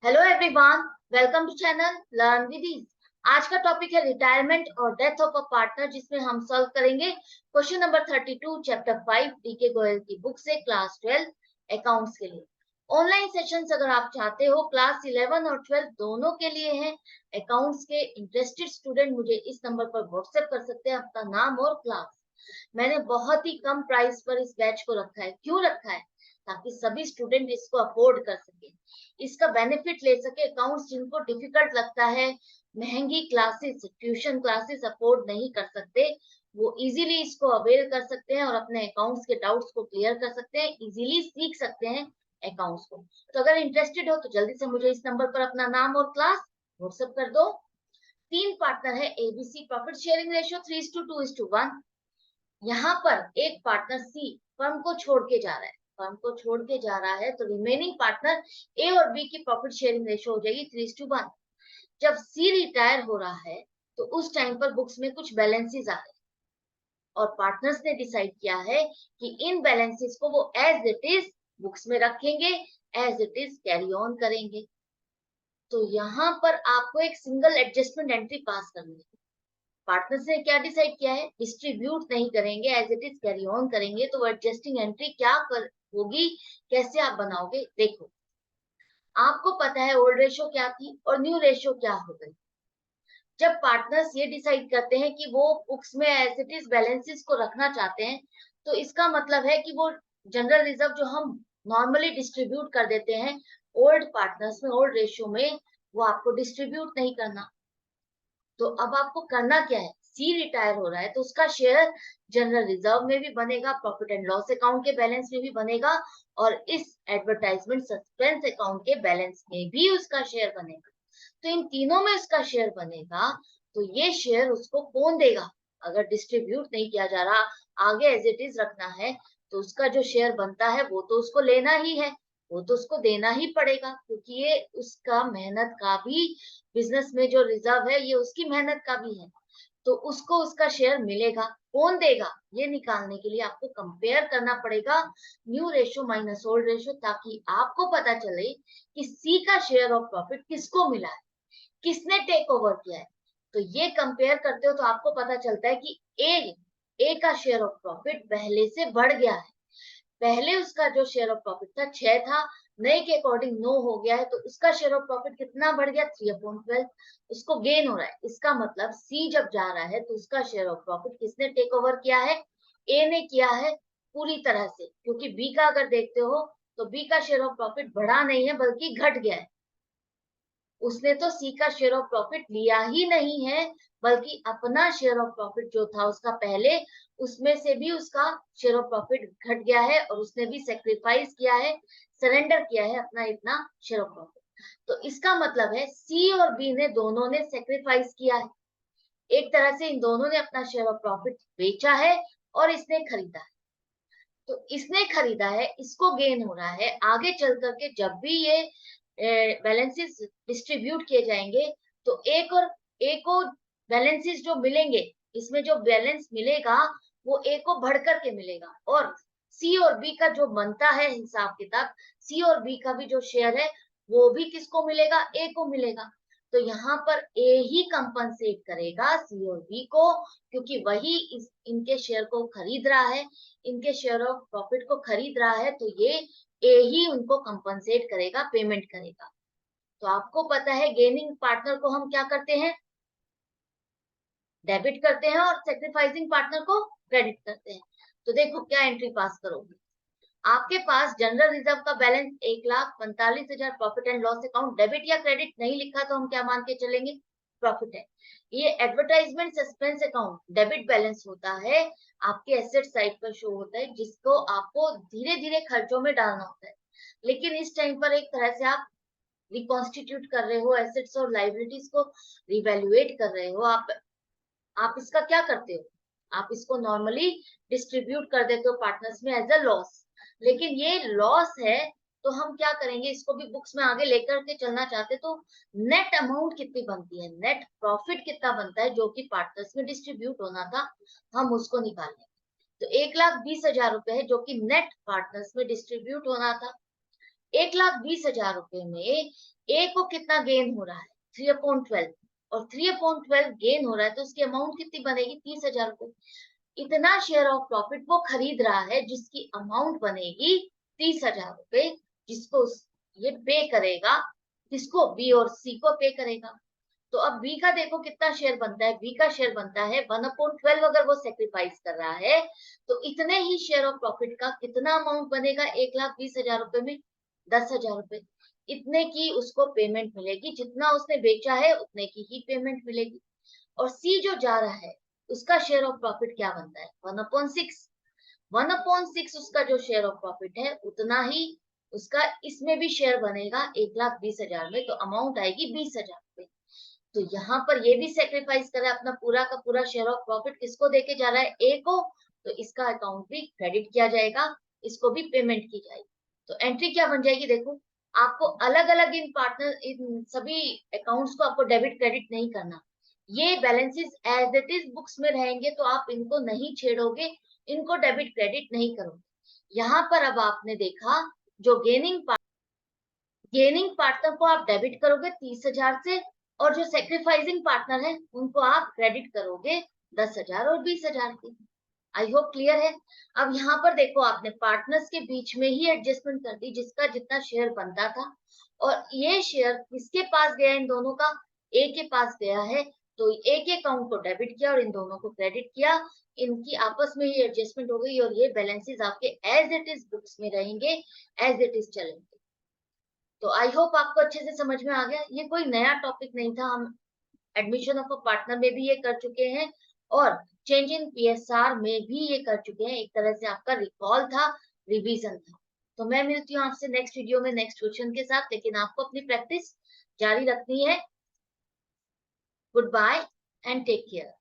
Hello everyone, welcome to channel learn with ease. आज का topic है रिटायरमेंट और डेथ ऑफ अ पार्टनर, जिसमें हम सॉल्व करेंगे question number 32 chapter 5 DK Goyal की बुक से क्लास 12 अकाउंट्स के लिए। ऑनलाइन सेशंस अगर आप चाहते हो क्लास 11 और 12 दोनों के लिए हैं। अकाउंट्स के इंटरेस्टेड स्टूडेंट मुझे इस नंबर पर व्हाट्सएप कर सकते हैं अपना नाम और क्लास। मैंने बहुत ही कम प्राइस पर इस बैच को रखा है। क्यों रखा है? ताकि सभी स्टूडेंट इसको अफोर्ड कर सके, इसका बेनिफिट ले सके। अकाउंट्स जिनको डिफिकल्ट लगता है, महंगी क्लासेस ट्यूशन क्लासेस अफोर्ड नहीं कर सकते, वो इजीली इसको अवेल कर सकते हैं और अपने अकाउंट्स के डाउट्स को क्लियर कर सकते हैं, इजीली सीख सकते हैं अकाउंट्स को। तो अगर इंटरेस्टेड हो तो जल्दी से मुझे इस नंबर पर अपना नाम और क्लास व्हाट्सएप कर दो। 3 पार्टनर है एबीसी, प्रॉफिट शेयरिंग रेशियो 3:2:1। यहाँ पर एक पार्टनर सी फर्म को छोड़ के जा रहा है, तो रिमेनिंग पार्टनर ए और बी की प्रॉफिट शेयरिंग रेशियो हो जाएगी 3:1। जब सी रिटायर हो रहा है तो उस टाइम पर बुक्स में कुछ बैलेंसेस आ रहे हैं और पार्टनर्स ने डिसाइड किया है कि इन बैलेंसेस को वो एज इट इज बुक्स में रखेंगे, as it is carry on करेंगे। तो यहाँ पर आपको एक सिंगल एडजस्टमेंट एंट्री पास करनी है। पार्टनर्स ने क्या डिसाइड किया है, डिस्ट्रीब्यूट नहीं करेंगे, as it is carry on करेंगे। तो एडजस्टिंग एंट्री होगी, कैसे आप बनाओगे देखो। आपको पता है ओल्ड रेशियो क्या थी और न्यू रेशियो क्या हो गई। जब पार्टनर्स ये डिसाइड करते हैं कि वो बुक्स में एज इट इज बैलेंसेस को रखना चाहते हैं, तो इसका मतलब है कि वो जनरल रिजर्व जो हम नॉर्मली डिस्ट्रीब्यूट कर देते हैं ओल्ड पार्टनर्स में, ओल्ड रेशियो में, वो आपको डिस्ट्रीब्यूट नहीं करना। तो अब आपको करना क्या है, सी रिटायर हो रहा है तो उसका शेयर जनरल रिजर्व में भी बनेगा, प्रॉफिट एंड लॉस अकाउंट के बैलेंस में भी बनेगा, और इस एडवर्टाइजमेंट सस्पेंस अकाउंट के बैलेंस में भी उसका शेयर बनेगा। तो इन तीनों में उसका शेयर बनेगा। तो ये शेयर उसको कौन देगा? अगर डिस्ट्रीब्यूट नहीं किया जा रहा, आगे एज इट इज रखना है, तो उसका जो शेयर बनता है वो तो उसको लेना ही है, वो तो उसको देना ही पड़ेगा, क्योंकि ये उसका मेहनत का भी, बिजनेस में जो रिजर्व है ये उसकी मेहनत का भी है। तो उसको उसका शेयर मिलेगा। कौन देगा ये निकालने के लिए आपको कंपेयर करना पड़ेगा new ratio minus old ratio, ताकि आपको पता चले कि सी का शेयर ऑफ प्रॉफिट किसको मिला है, किसने टेक ओवर किया है। तो ये कंपेयर करते हो तो आपको पता चलता है कि ए का शेयर ऑफ प्रॉफिट पहले से बढ़ गया है। पहले उसका जो शेयर ऑफ प्रॉफिट था 6 था, नए के अकॉर्डिंग 9 हो गया है, तो उसका शेयर ऑफ प्रॉफिट कितना बढ़ गया, 3/12। उसको गेन हो रहा है। इसका मतलब सी जब जा रहा है तो उसका शेयर ऑफ प्रॉफिट किसने टेक ओवर किया है, ए ने किया है पूरी तरह से। क्योंकि बी का अगर देखते हो तो बी का शेयर ऑफ प्रॉफिट बढ़ा नहीं है बल्कि घट गया है। उसने तो सी का शेयर ऑफ प्रॉफिट लिया ही नहीं है, बल्कि अपना शेयर ऑफ प्रॉफिट जो था उसका पहले, उसमें से भी उसका शेयर ऑफ प्रॉफिट घट गया है और उसने भी सेक्रीफाइस किया है, सरेंडर किया है अपना इतना शेयर ऑफ प्रॉफिट। तो इसका मतलब है सी और बी ने दोनों ने सेक्रीफाइस किया है। एक तरह से इन दोनों ने अपना शेयर ऑफ प्रॉफिट बेचा है और इसने खरीदा है। तो इसने खरीदा है, इसको गेन हो रहा है। आगे चल करके जब भी ये बैलेंसेस डिस्ट्रीब्यूट किए जाएंगे तो एक को बैलेंसेस जो मिलेंगे, इसमें जो बैलेंस मिलेगा वो ए को बढ़ करके मिलेगा, और सी और बी का जो बनता है हिसाब किताब, सी और बी का भी जो शेयर है वो भी किसको मिलेगा, ए को मिलेगा। तो यहाँ पर ए ही कंपनसेट करेगा सी और बी को, क्योंकि वही इनके शेयर को खरीद रहा है, इनके शेयर ऑफ प्रॉफिट को खरीद रहा है। तो ये ए ही उनको कंपनसेट करेगा, पेमेंट करेगा। तो आपको पता है गेनिंग पार्टनर को हम क्या करते हैं, डेबिट करते हैं, और सेक्रीफाइसिंग पार्टनर को क्रेडिट करते हैं। तो देखो क्या एंट्री पास करोगे। आपके पास जनरल रिजर्व का balance 1,45,000, profit and loss account debit या क्रेडिट नहीं लिखा तो हम क्या मान के चलेंगे, प्रॉफिट है। ये advertisement suspense account debit balance होता है, आपके एसेट साइड पर शो होता है, जिसको आपको धीरे धीरे खर्चों में डालना होता है। लेकिन इस टाइम पर एक तरह से आप रिकॉन्स्टिट्यूट कर रहे हो, एसेट्स और लाइबिलिटीज को रिवैल्यूएट कर रहे हो। आप इसका क्या करते हो, आप इसको नॉर्मली डिस्ट्रीब्यूट कर देते हो पार्टनर्स में एज अ लॉस। लेकिन ये लॉस है, तो हम क्या करेंगे, इसको भी बुक्स में आगे लेकर के चलना चाहते तो नेट अमाउंट कितनी बनती है, नेट प्रॉफिट कितना बनता है जो कि पार्टनर्स में डिस्ट्रीब्यूट होना था, हम उसको निकालेंगे। तो 1,20,000 रुपए है जो कि नेट पार्टनर्स में डिस्ट्रीब्यूट होना था। 1,20,000 रुपए में ए को कितना गेन हो रहा है, 3/12, और 3/12 गेन हो रहा है तो उसकी अमाउंट कितनी बनेगी, 30,000 रुपए। इतना शेयर ऑफ प्रॉफिट वो खरीद रहा है जिसकी अमाउंट बनेगी 30,000 रुपए, जिसको ये पे करेगा, किसको, बी और सी को पे करेगा। तो अब बी का देखो कितना शेयर बनता है, बी का शेयर बनता है 1/12। अगर वो सेक्रीफाइस कर रहा है तो इतने ही शेयर ऑफ प्रॉफिट का कितना अमाउंट बनेगा 1,20,000 रुपए में, 10,000 रुपए। इतने की उसको पेमेंट मिलेगी, जितना उसने बेचा है उतने की ही पेमेंट मिलेगी। और सी जो जा रहा है उसका शेयर ऑफ प्रॉफिट क्या बनता है, 1/6। 1/6 उसका जो शेयर ऑफ प्रॉफिट है उतना ही उसका इसमें भी शेयर बनेगा 1,20,000 में, तो अमाउंट आएगी 20,000 रुपए। तो यहाँ पर ये भी सेक्रीफाइस कर रहा है अपना पूरा का पूरा शेयर ऑफ प्रॉफिट, किसको देके जा रहा है, ए को, तो इसका अकाउंट भी क्रेडिट किया जाएगा, इसको भी पेमेंट की जाएगी। तो एंट्री क्या बन जाएगी, देखो आपको अलग अलग इन पार्टनर, इन सभी अकाउंट्स को आपको डेबिट क्रेडिट नहीं करना, ये balances as it is books में रहेंगे, तो आप इनको नहीं छेड़ोगे, इनको डेबिट क्रेडिट नहीं करोगे। यहाँ पर अब आपने देखा जो गेनिंग पार्टनर को आप डेबिट करोगे 30,000 से, और जो सेक्रीफाइसिंग पार्टनर है उनको आप क्रेडिट करोगे 10,000 और 20,000 की। आई होप क्लियर है। अब यहाँ पर देखो आपने पार्टनर्स के बीच में ही एडजस्टमेंट कर दी, जिसका जितना शेयर बनता था, और ये शेयर किसके पास गया, इन दोनों का, ए के पास गया है, तो ए के अकाउंट को डेबिट किया और इन दोनों को क्रेडिट किया, इनकी आपस में ही एडजस्टमेंट हो गई, और ये बैलेंसेस आपके एज इट इज बुक्स में रहेंगे, एज इट इज चलेंगे। तो आई होप आपको अच्छे से समझ में आ गया। ये कोई नया टॉपिक नहीं था, हम एडमिशन ऑफ अ पार्टनर में भी ये कर चुके हैं, और चेंज इन पीएसआर में भी ये कर चुके हैं। एक तरह से आपका रिकॉल था, रिवीजन था। तो मैं मिलती हूँ आपसे नेक्स्ट वीडियो में नेक्स्ट क्वेश्चन के साथ, लेकिन आपको अपनी प्रैक्टिस जारी रखनी है। Good bye and take care.